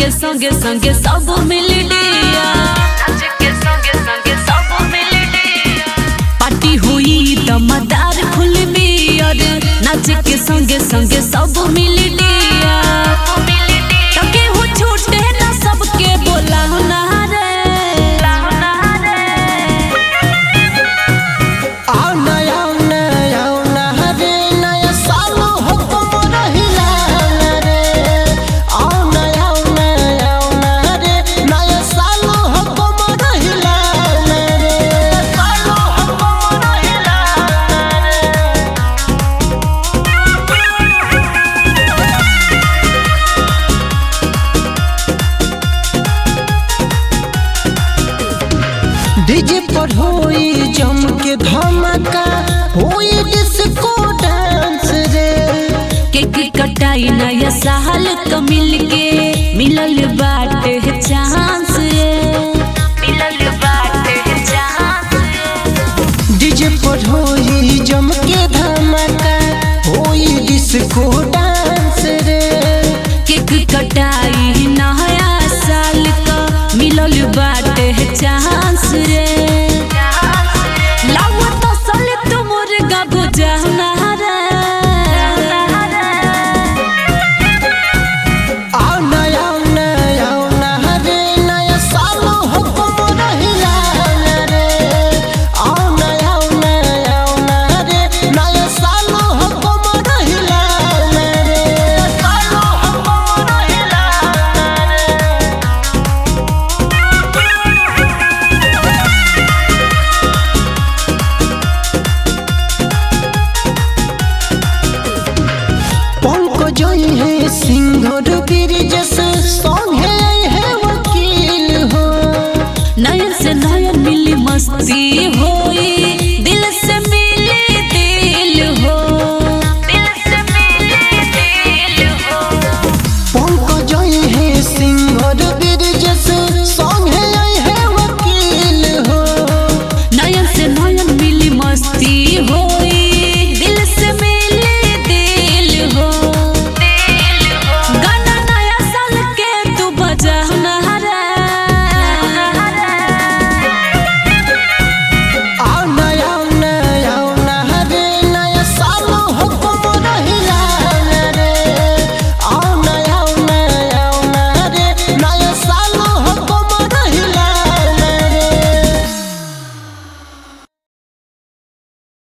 के संगे संगे सब मिल लिया, नाच के संगे संगे सब मिल लिया। पार्टी हुई दमदार फुल बियर, नाच के संगे संगे सब मिल लिया। तो केहू छूटे ना सबके बोलाना रे, डीजे पर होई जम के धमाका, होई डिस्को डांस रे। केक कटाई नया साल क मिल के मिलल बाटे चांस रे, मिलल बाटे चांस। डीजे पर होई जम के धमाका, होई डिस्को डांस रे। केक कटाई नया साल क मिलल बाटे चांस रे। लावत साले तू मुर्गा भुजाना रे, सिंघर ब्रिजेश संगे है वकील हो। नयन से नयन मिली मस्ती हो।